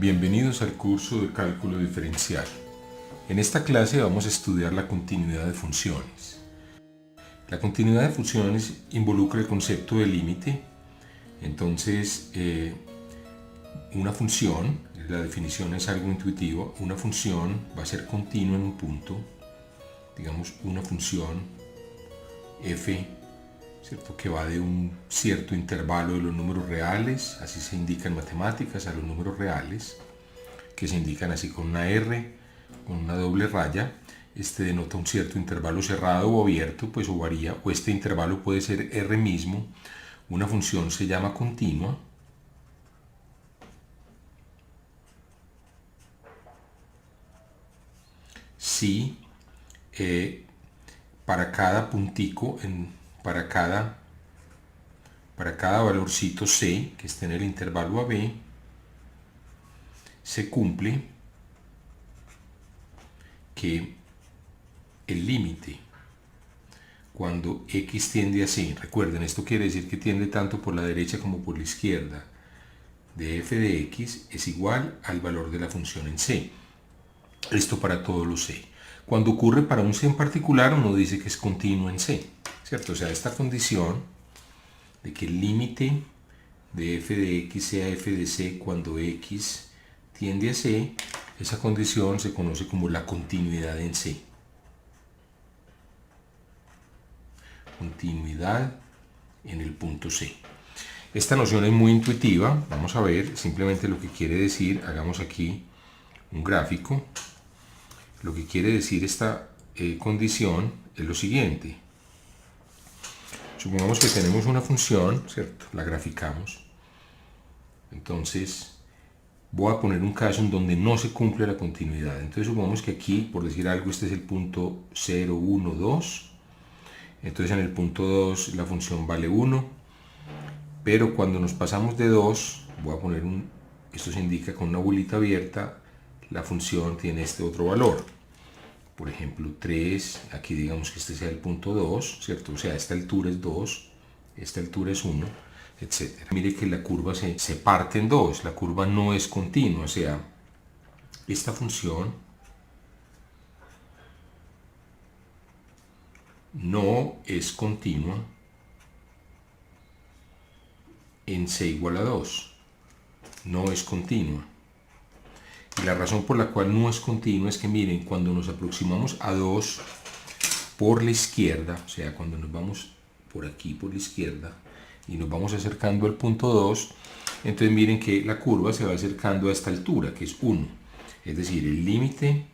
Bienvenidos al curso de cálculo diferencial. En esta clase vamos a estudiar la continuidad de funciones. La continuidad de funciones involucra el concepto de límite. Entonces, una función, la definición es algo intuitivo, una función va a ser continua en un punto, digamos una función f, ¿cierto?, que va de un cierto intervalo de los números reales, así se indica en matemáticas, a los números reales, que se indican así con una R, con una doble raya. Este denota un cierto intervalo cerrado o abierto, pues o varía, o este intervalo puede ser R mismo. Una función se llama continua si para cada puntico, para cada valorcito C que esté en el intervalo AB, se cumple que el límite cuando x tiende a c, recuerden, esto quiere decir que tiende tanto por la derecha como por la izquierda, de f de x es igual al valor de la función en c. Esto para todos los c. Cuando ocurre para un c en particular, uno dice que es continuo en c, ¿cierto? O sea, esta condición de que el límite de f de x sea f de c cuando x tiende a c, esa condición se conoce como la continuidad en c. Continuidad en el punto C. Esta noción es muy intuitiva. Vamos a ver simplemente lo que quiere decir. Hagamos aquí un gráfico. Lo que quiere decir esta condición es lo siguiente. Supongamos que tenemos una función, ¿cierto? La graficamos. Entonces, voy a poner un caso en donde no se cumple la continuidad. Entonces, supongamos que aquí, por decir algo, este es el punto 0, 1, 2. Entonces, en el punto 2 la función vale 1. Pero cuando nos pasamos de 2, voy a poner esto se indica con una bolita abierta, la función tiene este otro valor. Por ejemplo, 3, aquí digamos que este sea el punto 2, ¿cierto? O sea, esta altura es 2, esta altura es 1, etc. Mire que la curva se parte en dos, la curva no es continua, o sea, esta función no es continua en c igual a 2, no es continua. Y la razón por la cual no es continua es que miren, cuando nos aproximamos a 2 por la izquierda, o sea, cuando nos vamos por aquí por la izquierda y nos vamos acercando al punto 2, entonces miren que la curva se va acercando a esta altura, que es 1. Es decir, el límite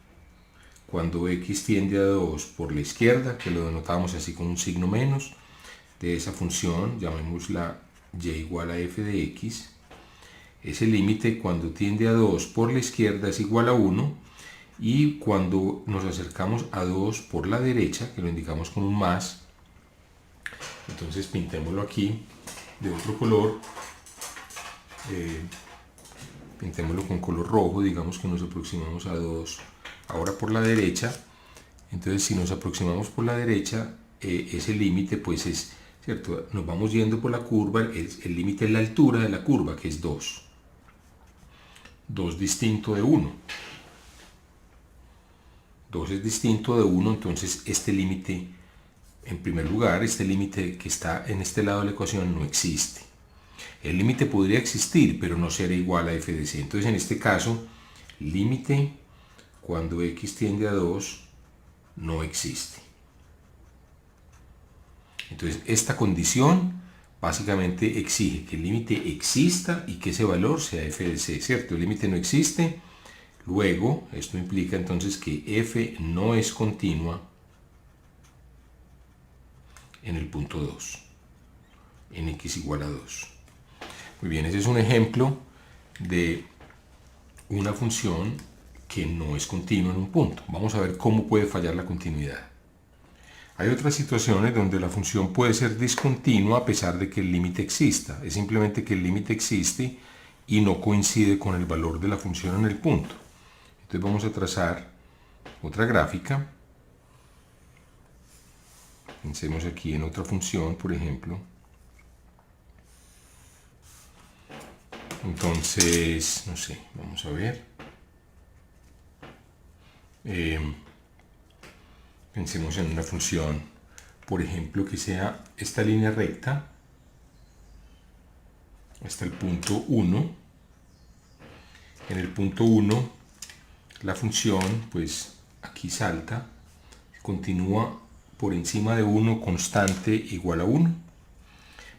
cuando x tiende a 2 por la izquierda, que lo denotamos así con un signo menos, de esa función, llamémosla y igual a f de x, ese límite cuando tiende a 2 por la izquierda es igual a 1, y cuando nos acercamos a 2 por la derecha, que lo indicamos con un más, entonces pintémoslo aquí de otro color, pintémoslo con color rojo, digamos que nos aproximamos a 2 ahora por la derecha. Entonces, si nos aproximamos por la derecha, ese límite pues es, ¿cierto? Nos vamos yendo por la curva, el límite es la altura de la curva, que es 2. 2 distinto de 1. 2 es distinto de 1, entonces este límite, en primer lugar, este límite que está en este lado de la ecuación no existe. El límite podría existir, pero no será igual a f de c. Entonces, en este caso, límite cuando x tiende a 2 no existe. Entonces, esta condición básicamente exige que el límite exista y que ese valor sea f de c, ¿cierto? El límite no existe, luego esto implica entonces que f no es continua en el punto 2, en x igual a 2. Muy bien, ese es un ejemplo de una función que no es continua en un punto. Vamos a ver cómo puede fallar la continuidad. Hay otras situaciones donde la función puede ser discontinua a pesar de que el límite exista. Es simplemente que el límite existe y no coincide con el valor de la función en el punto. Entonces vamos a trazar otra gráfica. Pensemos aquí en otra función, por ejemplo. Entonces, no sé, vamos a ver. Pensemos en una función, por ejemplo, que sea esta línea recta hasta el punto 1. En el punto 1, la función, pues aquí salta, continúa por encima de 1 constante igual a 1,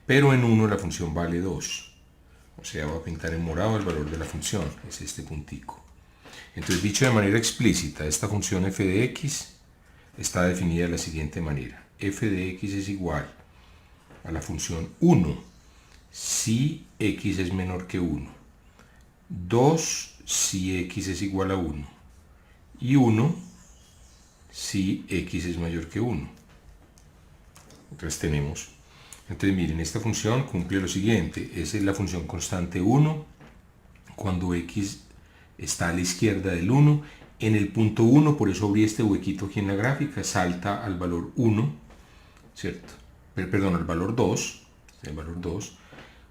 pero en 1 la función vale 2. O sea, voy a pintar en morado el valor de la función, es este puntico. Entonces, dicho de manera explícita, esta función f de x está definida de la siguiente manera. F de x es igual a la función 1 si x es menor que 1, 2 si x es igual a 1 y 1 si x es mayor que 1. Entonces tenemos, miren, esta función cumple lo siguiente, es la función constante 1 cuando x está a la izquierda del 1, en el punto 1, por eso abrí este huequito aquí en la gráfica, salta al valor 1, ¿cierto? Perdón, al valor 2, el valor 2,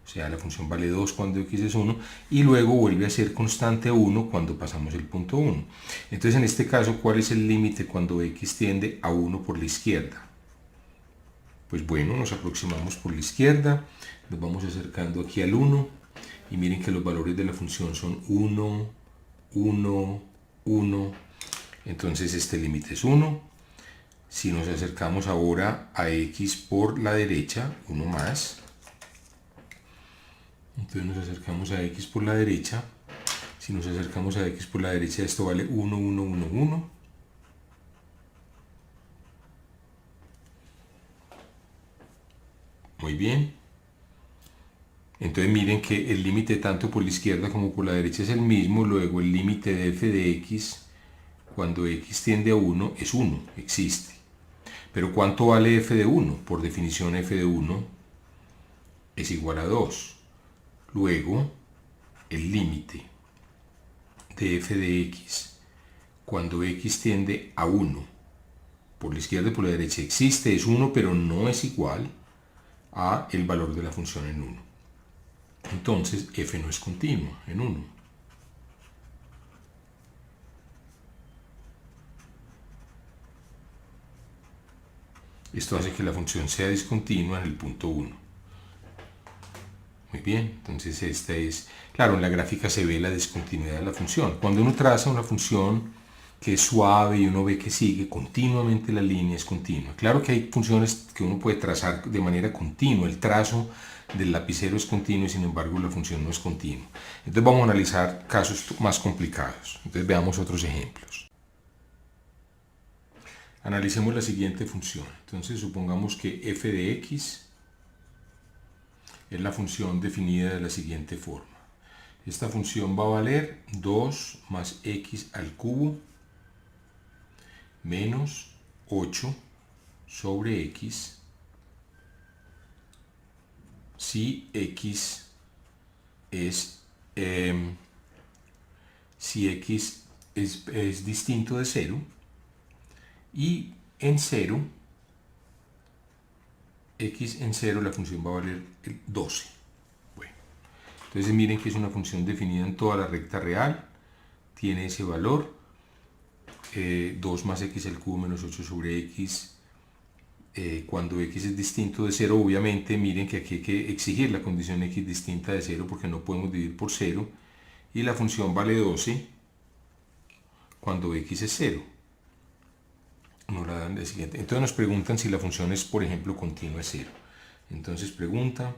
o sea, la función vale 2 cuando x es 1, y luego vuelve a ser constante 1 cuando pasamos el punto 1. Entonces, en este caso, ¿cuál es el límite cuando x tiende a 1 por la izquierda? Pues bueno, nos aproximamos por la izquierda, nos vamos acercando aquí al 1, y miren que los valores de la función son 1, 1, 1, entonces este límite es 1. Si nos acercamos ahora a x por la derecha, 1 más, entonces nos acercamos a x por la derecha, si nos acercamos a x por la derecha esto vale 1, 1, 1, 1, muy bien. Entonces miren que el límite tanto por la izquierda como por la derecha es el mismo, luego el límite de f de x cuando x tiende a 1 es 1, existe. Pero ¿cuánto vale f de 1? Por definición f de 1 es igual a 2. Luego el límite de f de x cuando x tiende a 1 por la izquierda y por la derecha existe, es 1, pero no es igual a el valor de la función en 1. Entonces f no es continua en 1. Esto hace que la función sea discontinua en el punto 1. Muy bien, entonces esta es, claro, en la gráfica se ve la discontinuidad de la función. Cuando uno traza una función que es suave y uno ve que sigue continuamente la línea es continua. Claro que hay funciones que uno puede trazar de manera continua, el trazo del lapicero es continuo y sin embargo la función no es continua. Entonces vamos a analizar casos más complicados. Entonces veamos otros ejemplos. Analicemos la siguiente función. Entonces supongamos que f de x es la función definida de la siguiente forma. Esta función va a valer 2 más x al cubo menos 8 sobre x si x es distinto de 0 y en 0 x en 0 la función va a valer 12. Bueno, entonces miren que es una función definida en toda la recta real, tiene ese valor, 2 más x al cubo menos 8 sobre x, cuando x es distinto de 0, obviamente miren que aquí hay que exigir la condición x distinta de 0 porque no podemos dividir por 0, y la función vale 12 cuando x es 0. Nos la dan de siguiente. Entonces nos preguntan si la función es, por ejemplo, continua es 0. Entonces pregunta,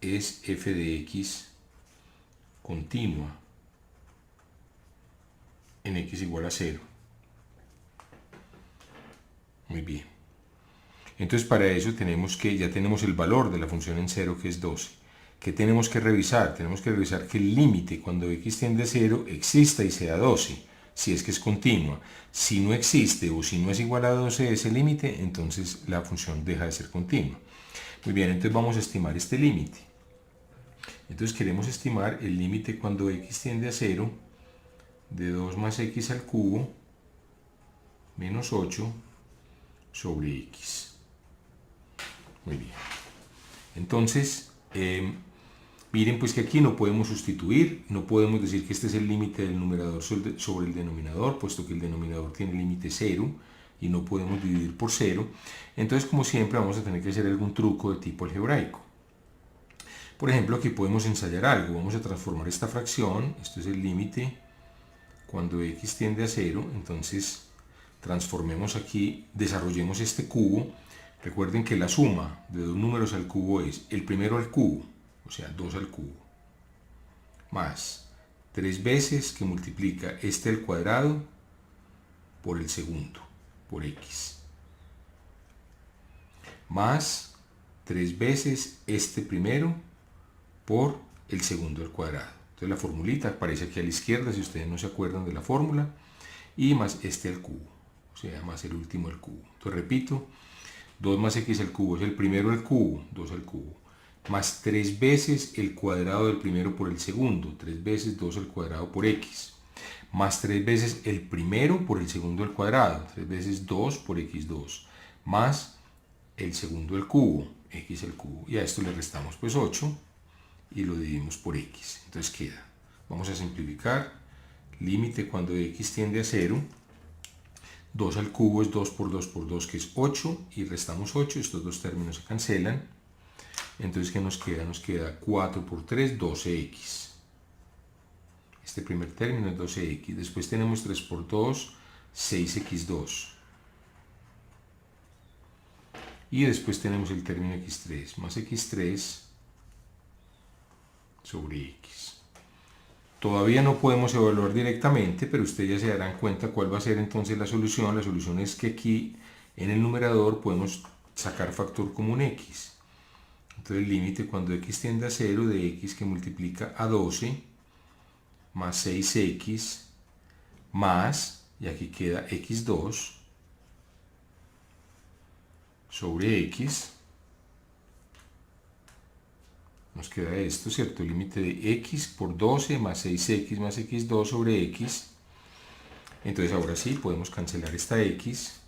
¿es f de x continua en x igual a 0? Muy bien. Entonces para eso ya tenemos el valor de la función en 0 que es 12. ¿Qué tenemos que revisar? Tenemos que revisar que el límite cuando x tiende a 0 exista y sea 12. Si es que es continua. Si no existe o si no es igual a 12 ese límite, entonces la función deja de ser continua. Muy bien, entonces vamos a estimar este límite. Entonces queremos estimar el límite cuando x tiende a 0 de 2 más x al cubo menos 8 sobre x. Muy bien. Entonces, Miren pues que aquí no podemos sustituir, no podemos decir que este es el límite del numerador sobre el denominador, puesto que el denominador tiene límite 0 y no podemos dividir por 0. Entonces, como siempre, vamos a tener que hacer algún truco de tipo algebraico. Por ejemplo, aquí podemos ensayar algo. Vamos a transformar esta fracción, esto es el límite cuando x tiende a 0, entonces transformemos aquí, desarrollemos este cubo. Recuerden que la suma de dos números al cubo es el primero al cubo, o sea, 2 al cubo, más 3 veces que multiplica este al cuadrado por el segundo, por x, más 3 veces este primero por el segundo al cuadrado. Entonces la formulita aparece aquí a la izquierda si ustedes no se acuerdan de la fórmula, y más este al cubo, o sea, más el último al cubo. Entonces repito, 2 más x al cubo es el primero al cubo, 2 al cubo, más 3 veces el cuadrado del primero por el segundo, 3 veces 2 al cuadrado por x, más 3 veces el primero por el segundo al cuadrado, 3 veces 2 por x2, más el segundo al cubo, x al cubo, y a esto le restamos pues 8 y lo dividimos por x. Entonces queda, vamos a simplificar, límite cuando x tiende a 0, 2 al cubo es 2 por 2 por 2, que es 8, y restamos 8, estos dos términos se cancelan. Entonces, ¿qué nos queda? Nos queda 4 por 3, 12x. Este primer término es 12x. Después tenemos 3 por 2, 6x2. Y después tenemos el término x3, más x3 sobre x. Todavía no podemos evaluar directamente, pero ustedes ya se darán cuenta cuál va a ser entonces la solución. La solución es que aquí en el numerador podemos sacar factor común x. Entonces el límite cuando x tiende a 0 de x que multiplica a 12 más 6x más, y aquí queda x2 sobre x, nos queda esto, ¿cierto? El límite de x por 12 más 6x más x2 sobre x. Entonces ahora sí podemos cancelar esta x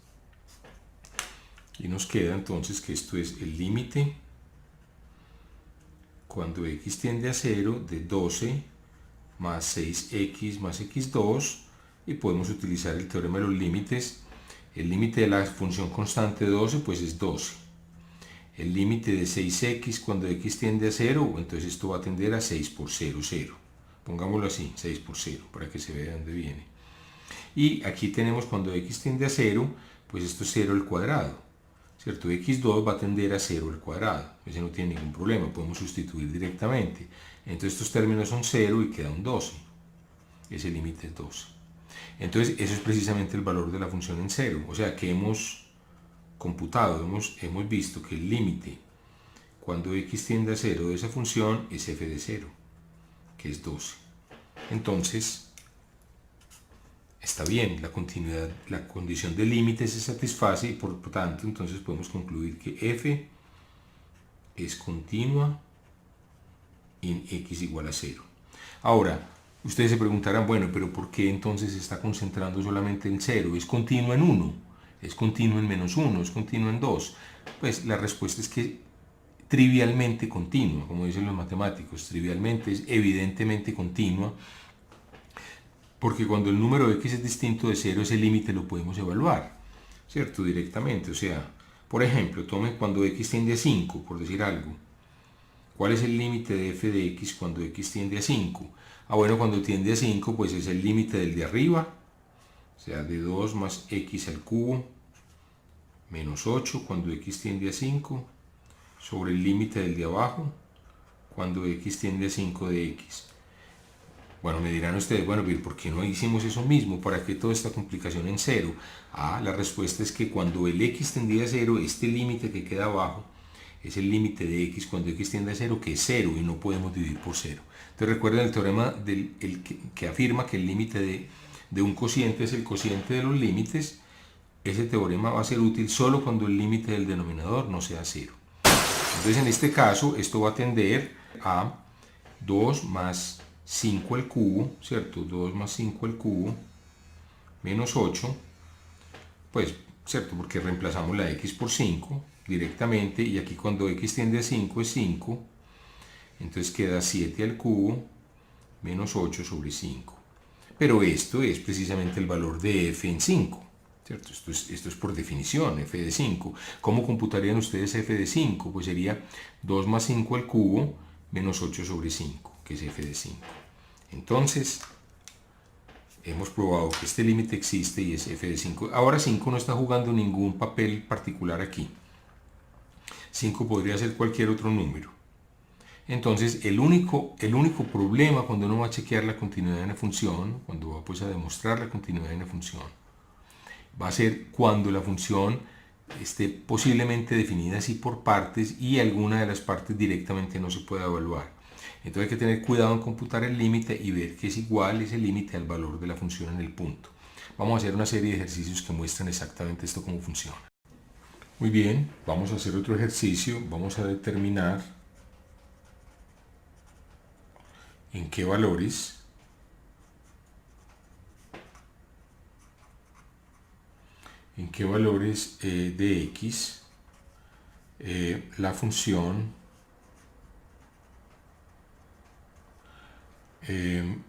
y nos queda entonces que esto es el límite cuando x tiende a 0 de 12 más 6x más x2, y podemos utilizar el teorema de los límites. El límite de la función constante de 12 pues es 12. El límite de 6x cuando x tiende a 0, entonces esto va a tender a 6 por 0, 0. Pongámoslo así, 6 por 0, para que se vea de dónde viene. Y aquí tenemos cuando x tiende a 0, pues esto es 0 al cuadrado, ¿cierto? x2 va a tender a 0 al cuadrado, ese no tiene ningún problema, podemos sustituir directamente. Entonces estos términos son 0 y queda un 12. Ese límite es 12. Entonces eso es precisamente el valor de la función en 0, o sea que hemos computado, hemos visto que el límite cuando x tiende a 0 de esa función es f de 0, que es 12. Entonces está bien, la continuidad, la condición de límite se satisface, y por tanto entonces podemos concluir que f es continua en x igual a 0. Ahora, ustedes se preguntarán, bueno, pero ¿por qué entonces se está concentrando solamente en 0? Es continua en 1, es continuo en menos 1, es continuo en 2. Pues la respuesta es que trivialmente continua, como dicen los matemáticos, trivialmente es evidentemente continua, porque cuando el número x es distinto de 0, ese límite lo podemos evaluar, ¿cierto? Directamente, o sea, por ejemplo, tome cuando x tiende a 5, por decir algo. ¿Cuál es el límite de f de x cuando x tiende a 5? Ah, bueno, cuando tiende a 5, pues es el límite del de arriba, o sea, de 2 más x al cubo menos 8 cuando x tiende a 5 sobre el límite del de abajo cuando x tiende a 5 de x. Bueno, me dirán ustedes, bueno, ¿por qué no hicimos eso mismo? ¿Para qué toda esta complicación en 0? Ah, la respuesta es que cuando el x tendía a 0, este límite que queda abajo es el límite de x cuando x tiende a 0, que es 0, y no podemos dividir por 0. Entonces recuerden el teorema que afirma que el límite de un cociente es el cociente de los límites. Ese teorema va a ser útil solo cuando el límite del denominador no sea 0. Entonces en este caso esto va a tender a 2 más 5 al cubo, ¿cierto? 2 más 5 al cubo menos 8, pues, ¿cierto? Porque reemplazamos la x por 5 directamente, y aquí cuando x tiende a 5 es 5, entonces queda 7 al cubo menos 8 sobre 5. Pero esto es precisamente el valor de f en 5. ¿Cierto? Esto es por definición, f de 5. ¿Cómo computarían ustedes f de 5? Pues sería 2 más 5 al cubo menos 8 sobre 5, que es f de 5. Entonces, hemos probado que este límite existe y es f de 5. Ahora 5 no está jugando ningún papel particular aquí. 5 podría ser cualquier otro número. Entonces, el único problema cuando uno va a chequear la continuidad de una función, cuando va pues a demostrar la continuidad de una función, va a ser cuando la función esté posiblemente definida así por partes y alguna de las partes directamente no se pueda evaluar. Entonces hay que tener cuidado en computar el límite y ver que es igual ese límite al valor de la función en el punto. Vamos a hacer una serie de ejercicios que muestran exactamente esto cómo funciona. Muy bien, vamos a hacer otro ejercicio. Vamos a determinar en qué valores de x la función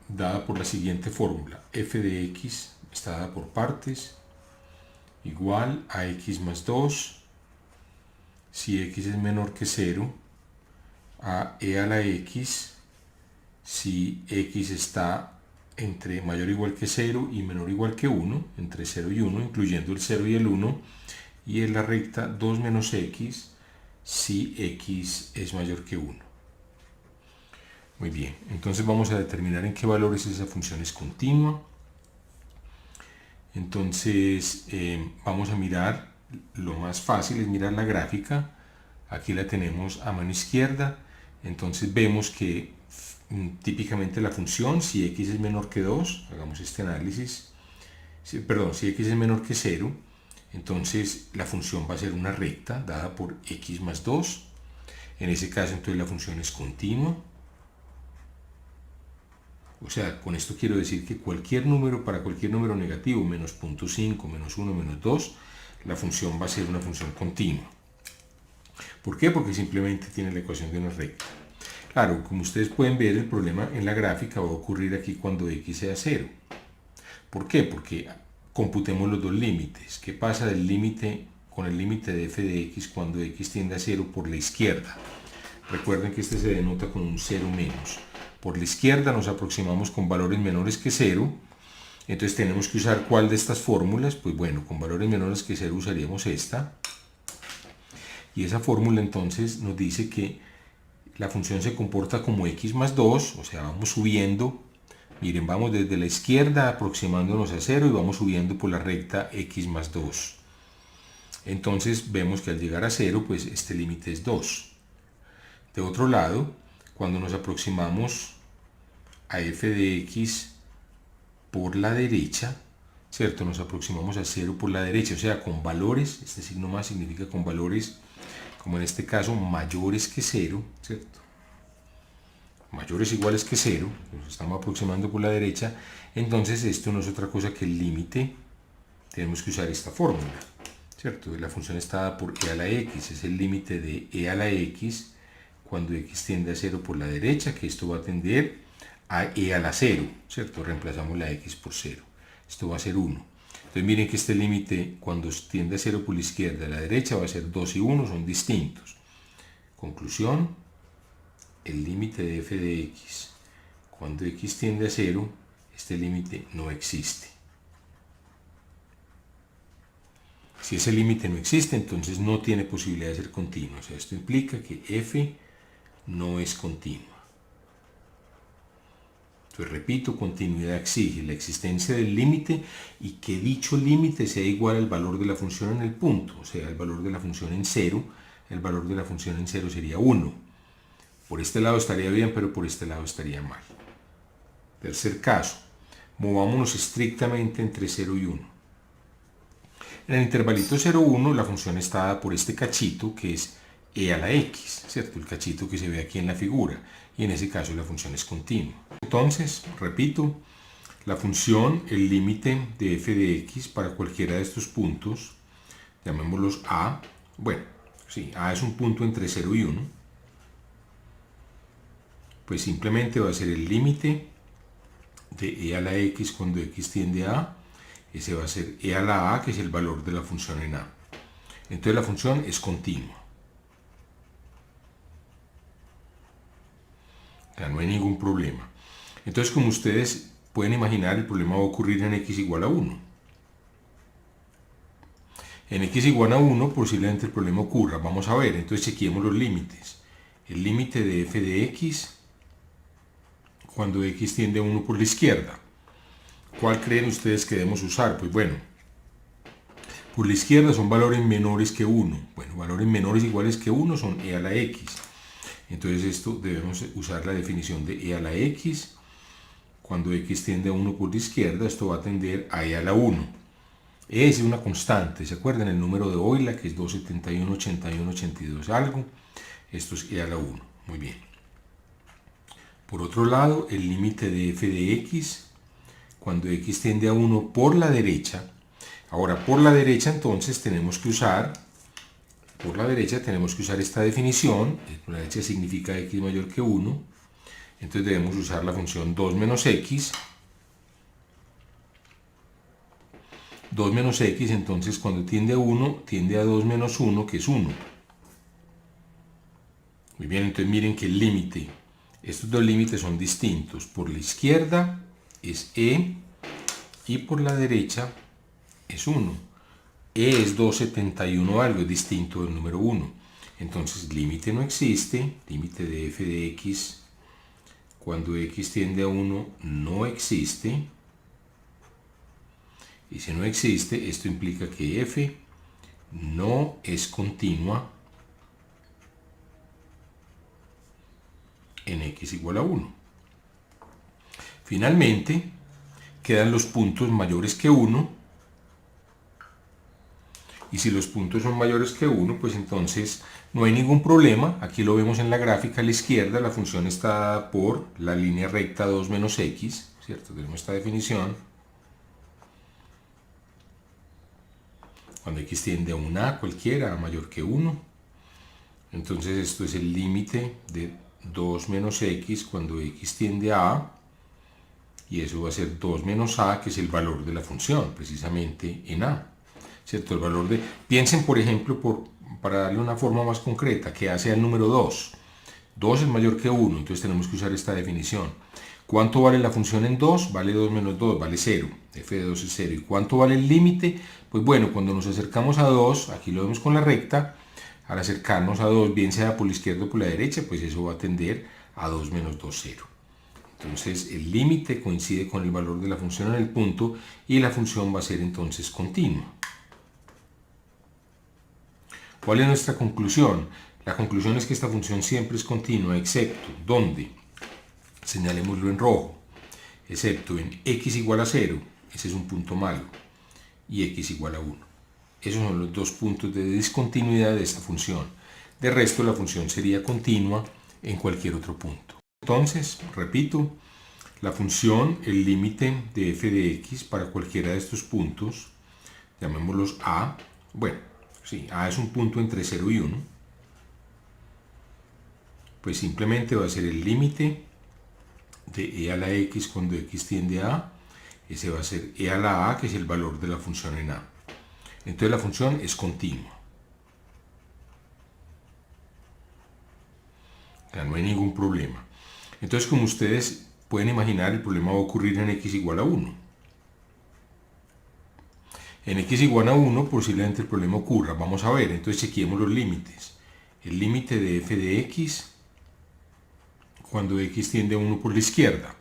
dada por la siguiente fórmula: f de x está dada por partes igual a x más 2 si x es menor que 0 a e a la x si x está entre mayor o igual que 0 y menor o igual que 1, entre 0 y 1, incluyendo el 0 y el 1, y en la recta 2 menos x si x es mayor que 1. Muy bien, entonces vamos a determinar en qué valores esa función es continua. Entonces vamos a mirar, lo más fácil es mirar la gráfica. Aquí la tenemos a mano izquierda. Entonces vemos que típicamente la función, si x es menor que 2, hagamos este análisis, si x es menor que 0, entonces la función va a ser una recta dada por x más 2. En ese caso entonces la función es continua. O sea, con esto quiero decir que para cualquier número negativo, menos 0.5, menos 1, menos 2, la función va a ser una función continua. ¿Por qué? Porque simplemente tiene la ecuación de una recta. Claro, como ustedes pueden ver, el problema en la gráfica va a ocurrir aquí cuando x sea 0. ¿Por qué? Porque computemos los dos límites. ¿Qué pasa con el límite de f de x cuando x tiende a 0 por la izquierda? Recuerden que este se denota con un 0 menos. Por la izquierda nos aproximamos con valores menores que 0. Entonces tenemos que usar ¿cuál de estas fórmulas? Pues bueno, con valores menores que 0 usaríamos esta. Y esa fórmula entonces nos dice que la función se comporta como x más 2, o sea, vamos subiendo. Miren, vamos desde la izquierda aproximándonos a 0 y vamos subiendo por la recta x más 2. Entonces vemos que al llegar a 0, pues este límite es 2. De otro lado, cuando nos aproximamos a f de x por la derecha, ¿cierto? Nos aproximamos a 0 por la derecha, o sea, con valores, este signo más significa con valores, como en este caso, mayores que 0, ¿cierto? Mayores o iguales que 0, nos estamos aproximando por la derecha, entonces esto no es otra cosa que el límite. Tenemos que usar esta fórmula, ¿cierto? La función está dada por e a la x, es el límite de e a la x cuando x tiende a 0 por la derecha, que esto va a tender a e a la 0, ¿cierto? Reemplazamos la x por 0, esto va a ser 1. Entonces miren que este límite cuando tiende a 0 por la izquierda y la derecha va a ser 2 y 1, son distintos. Conclusión: el límite de f de x cuando x tiende a 0, este límite no existe. Si ese límite no existe, entonces no tiene posibilidad de ser continuo. O sea, esto implica que f no es continua. Entonces, repito, continuidad exige la existencia del límite y que dicho límite sea igual al valor de la función en el punto, o sea, el valor de la función en 0. El valor de la función en 0 sería 1. Por este lado estaría bien, pero por este lado estaría mal. Tercer caso, movámonos estrictamente entre 0 y 1. En el intervalito 0,1 la función está dada por este cachito que es e a la x, ¿cierto? El cachito que se ve aquí en la figura, y en ese caso la función es continua. Entonces, repito, la función, el límite de f de x para cualquiera de estos puntos, llamémoslos a, bueno, sí, a es un punto entre 0 y 1, pues simplemente va a ser el límite de e a la x cuando x tiende a a. Ese va a ser e a la a, que es el valor de la función en a. Entonces la función es continua. O sea, no hay ningún problema. Entonces, como ustedes pueden imaginar, el problema va a ocurrir en x igual a 1. En x igual a 1 posiblemente el problema ocurra. Vamos a ver, entonces chequeemos los límites. El límite de f de x cuando x tiende a 1 por la izquierda. ¿Cuál creen ustedes que debemos usar? Pues bueno, por la izquierda son valores menores que 1. Bueno, valores menores iguales que 1 son e a la x. Entonces esto debemos usar la definición de e a la x. Cuando x tiende a 1 por la izquierda, esto va a tender a e a la 1. E es una constante, ¿se acuerdan? El número de Euler, que es 271, 81, 82 algo. Esto es e a la 1. Muy bien. Por otro lado, el límite de f de x, cuando x tiende a 1 por la derecha. Ahora, por la derecha entonces tenemos que usar, esta definición. Por la derecha significa x mayor que 1. Entonces debemos usar la función 2 menos x. 2 menos x, entonces cuando tiende a 1, tiende a 2 menos 1, que es 1. Muy bien, entonces miren que el límite, estos dos límites son distintos. Por la izquierda es e y por la derecha es 1. E es 271 algo, es distinto del número 1. Entonces límite no existe, límite de f de x cuando x tiende a 1 no existe. Y si no existe, esto implica que f no es continua en x igual a 1. Finalmente, quedan los puntos mayores que 1. Y si los puntos son mayores que 1, pues entonces no hay ningún problema. Aquí lo vemos en la gráfica a la izquierda. La función está dada por la línea recta 2 menos x, ¿cierto? Tenemos esta definición. Cuando x tiende a un a cualquiera, a mayor que 1. Entonces esto es el límite de 2 menos x cuando x tiende a a. Y eso va a ser 2 menos a, que es el valor de la función, precisamente en a. ¿Cierto? El valor de... Piensen, por ejemplo, para darle una forma más concreta, que a sea el número 2. 2 es mayor que 1, entonces tenemos que usar esta definición. ¿Cuánto vale la función en 2? Vale 2 menos 2, vale 0. F de 2 es 0. ¿Y cuánto vale el límite? Pues bueno, cuando nos acercamos a 2, aquí lo vemos con la recta, al acercarnos a 2, bien sea por la izquierda o por la derecha, pues eso va a tender a 2 menos 2, 0. Entonces el límite coincide con el valor de la función en el punto y la función va a ser entonces continua. ¿Cuál es nuestra conclusión? La conclusión es que esta función siempre es continua, excepto, ¿dónde? Señalémoslo en rojo, excepto en x igual a 0, ese es un punto malo, y x igual a 1. Esos son los dos puntos de discontinuidad de esta función. De resto, la función sería continua en cualquier otro punto. Entonces, repito, la función, el límite de f de x para cualquiera de estos puntos, llamémoslos a, bueno, sí, a es un punto entre 0 y 1, pues simplemente va a ser el límite de e a la x cuando x tiende a a. Ese va a ser e a la a, que es el valor de la función en a. Entonces la función es continua. O sea, no hay ningún problema. Entonces, como ustedes pueden imaginar, el problema va a ocurrir en x igual a 1. En x igual a 1 posiblemente el problema ocurra. Vamos a ver, entonces chequeemos los límites. El límite de f de x cuando x tiende a 1 por la izquierda.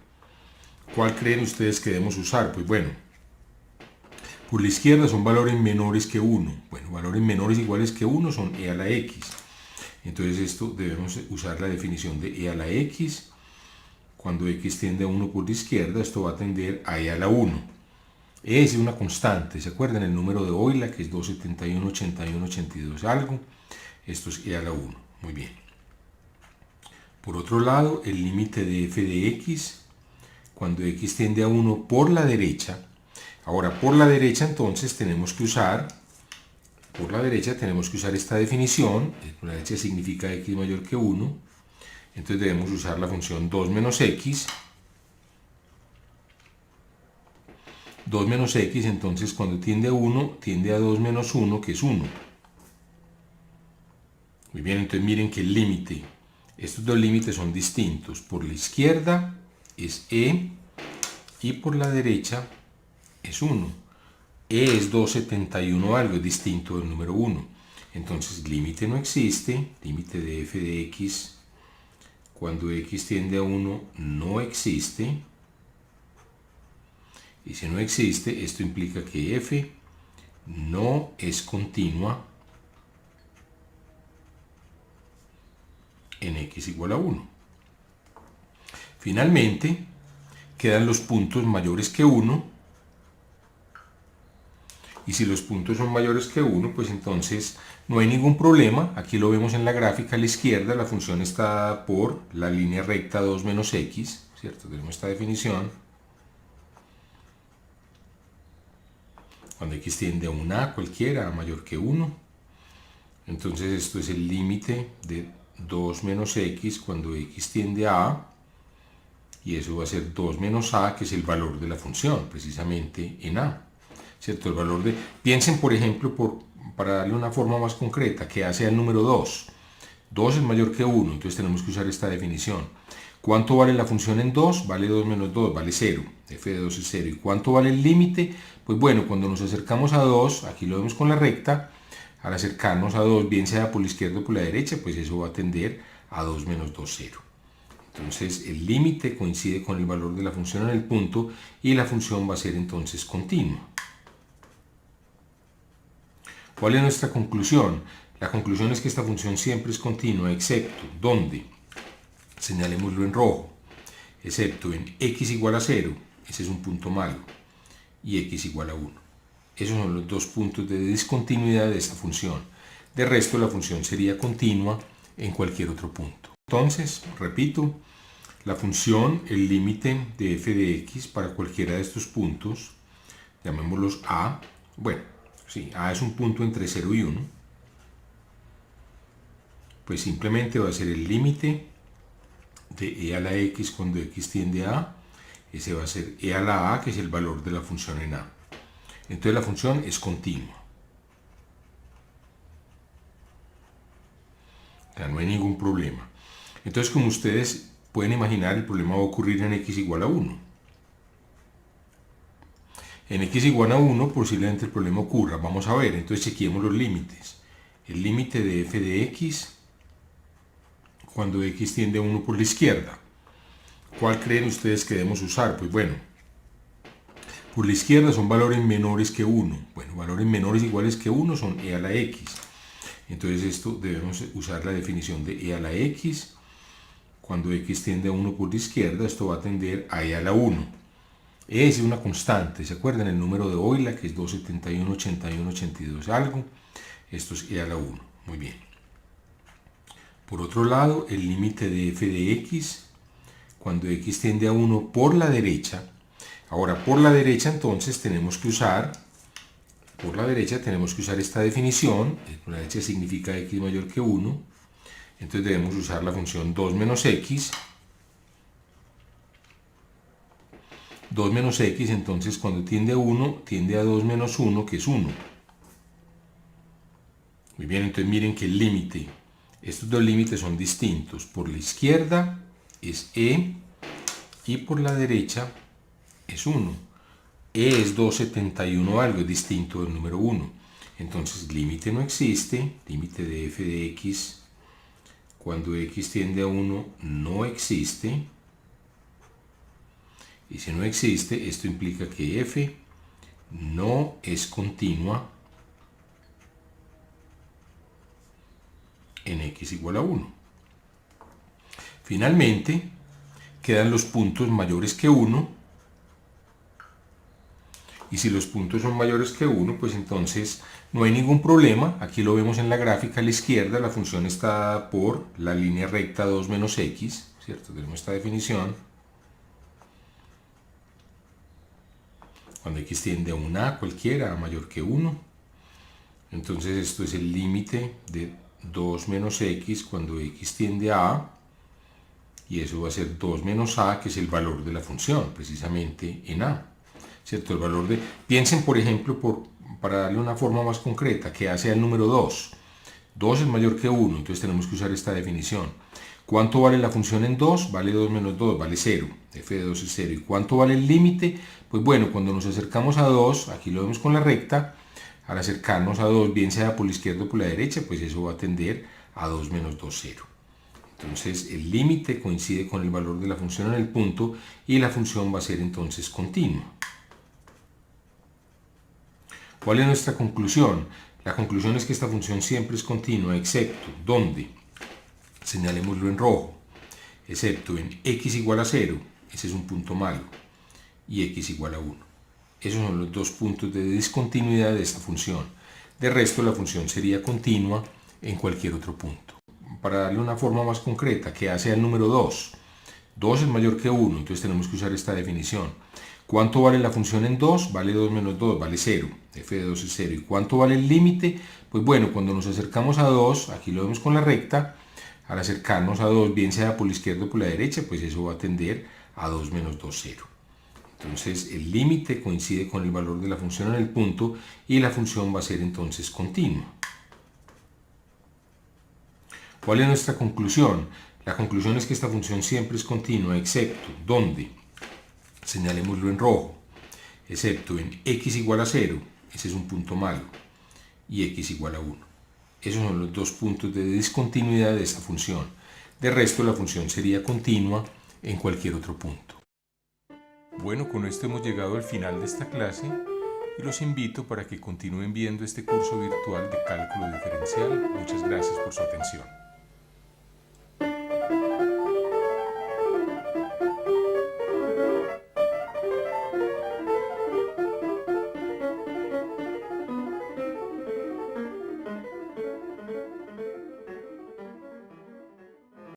¿Cuál creen ustedes que debemos usar? Pues bueno, por la izquierda son valores menores que 1. Bueno, valores menores iguales que 1 son e a la x. Entonces esto debemos usar la definición de e a la x. Cuando x tiende a 1 por la izquierda, esto va a tender a e a la 1. E es una constante, ¿se acuerdan? El número de Euler, que es 271, 81, 82 algo. Esto es e a la 1. Muy bien. Por otro lado, el límite de f de x, cuando x tiende a 1 por la derecha. Ahora, por la derecha entonces tenemos que usar esta definición. Por la derecha significa x mayor que 1. Entonces debemos usar la función 2 menos x. 2 menos x, entonces cuando tiende a 1, tiende a 2 menos 1, que es 1. Muy bien, entonces miren que el límite, estos dos límites son distintos. Por la izquierda es e y por la derecha es 1. E es 2,71 algo, es distinto del número 1. Entonces límite no existe, límite de f de x cuando x tiende a 1 no existe. Y si no existe, esto implica que f no es continua en x igual a 1. Finalmente, quedan los puntos mayores que 1. Y si los puntos son mayores que 1, pues entonces no hay ningún problema. Aquí lo vemos en la gráfica a la izquierda, la función está por la línea recta 2 menos x, ¿cierto? Tenemos esta definición. Cuando x tiende a un a cualquiera, a mayor que 1. Entonces esto es el límite de 2 menos x cuando x tiende a a. Y eso va a ser 2 menos a, que es el valor de la función, precisamente en a. ¿Cierto? El valor de... Piensen, por ejemplo, para darle una forma más concreta, que a sea el número 2. 2 es mayor que 1, entonces tenemos que usar esta definición. ¿Cuánto vale la función en 2? Vale 2 menos 2, vale 0. F de 2 es 0. ¿Y cuánto vale el límite? Pues bueno, cuando nos acercamos a 2, aquí lo vemos con la recta, al acercarnos a 2, bien sea por la izquierda o por la derecha, pues eso va a tender a 2 menos 2, 0. Entonces el límite coincide con el valor de la función en el punto y la función va a ser entonces continua. ¿Cuál es nuestra conclusión? La conclusión es que esta función siempre es continua, excepto, ¿dónde? Señalémoslo en rojo, excepto en x igual a 0, ese es un punto malo, y x igual a 1. Esos son los dos puntos de discontinuidad de esta función. De resto, la función sería continua en cualquier otro punto. Entonces, repito, la función, el límite de f de x para cualquiera de estos puntos, llamémoslos a, bueno, sí, a es un punto entre 0 y 1, pues simplemente va a ser el límite de e a la x cuando x tiende a a, ese va a ser e a la a, que es el valor de la función en a. Entonces la función es continua. O sea, no hay ningún problema. Entonces, como ustedes pueden imaginar, el problema va a ocurrir en x igual a 1. En x igual a 1 posiblemente el problema ocurra. Vamos a ver, entonces chequeemos los límites. El límite de f de x cuando x tiende a 1 por la izquierda. ¿Cuál creen ustedes que debemos usar? Pues bueno, por la izquierda son valores menores que 1. Bueno, valores menores iguales que 1 son e a la x. Entonces esto debemos usar la definición de e a la x. Cuando x tiende a 1 por la izquierda, esto va a tender a e a la 1. E es una constante, ¿se acuerdan? El número de Euler, que es 271, 81, 82 algo. Esto es e a la 1. Muy bien. Por otro lado, el límite de f de x, cuando x tiende a 1 por la derecha. Ahora, por la derecha entonces tenemos que usar, esta definición. Por la derecha significa x mayor que 1. Entonces debemos usar la función 2 menos x. 2 menos x, entonces cuando tiende a 1, tiende a 2 menos 1, que es 1. Muy bien, entonces miren que el límite, estos dos límites son distintos. Por la izquierda es e y por la derecha es 1. E es 2,71 algo, es distinto del número 1. Entonces límite no existe, límite de f de x cuando x tiende a 1 no existe. Y si no existe, esto implica que f no es continua en x igual a 1. Finalmente, quedan los puntos mayores que 1. Y si los puntos son mayores que 1, pues entonces no hay ningún problema. Aquí lo vemos en la gráfica a la izquierda, la función está por la línea recta 2 menos x, ¿cierto? Tenemos esta definición. Cuando x tiende a un a cualquiera, a mayor que 1. Entonces esto es el límite de 2 menos x cuando x tiende a a. y eso va a ser 2 menos a, que es el valor de la función, precisamente en a, ¿cierto? El valor de, piensen por ejemplo, para darle una forma más concreta, que a sea el número 2. 2 es mayor que 1, entonces tenemos que usar esta definición. ¿Cuánto vale la función en 2? Vale 2 menos 2, vale 0. F de 2 es 0. ¿Y cuánto vale el límite? Pues bueno, cuando nos acercamos a 2, aquí lo vemos con la recta, al acercarnos a 2, bien sea por la izquierda o por la derecha, pues eso va a tender a 2 menos 2, 0. Entonces el límite coincide con el valor de la función en el punto y la función va a ser entonces continua. ¿Cuál es nuestra conclusión? La conclusión es que esta función siempre es continua, excepto, ¿dónde? Señalémoslo en rojo, excepto en x igual a 0, ese es un punto malo, y x igual a 1. Esos son los dos puntos de discontinuidad de esta función. De resto, la función sería continua en cualquier otro punto. Para darle una forma más concreta, que a sea el número 2. 2 es mayor que 1, entonces tenemos que usar esta definición. ¿Cuánto vale la función en 2? Vale 2 menos 2, vale 0. F de 2 es 0. ¿Y cuánto vale el límite? Pues bueno, cuando nos acercamos a 2, aquí lo vemos con la recta, al acercarnos a 2, bien sea por la izquierda o por la derecha, pues eso va a tender a 2 menos 2, 0. Entonces el límite coincide con el valor de la función en el punto y la función va a ser entonces continua. ¿Cuál es nuestra conclusión? La conclusión es que esta función siempre es continua, excepto, ¿dónde? Señalémoslo en rojo, excepto en x igual a 0, ese es un punto malo, y x igual a 1. Esos son los dos puntos de discontinuidad de esta función. De resto, la función sería continua en cualquier otro punto. Bueno, con esto hemos llegado al final de esta clase y los invito para que continúen viendo este curso virtual de cálculo diferencial. Muchas gracias por su atención.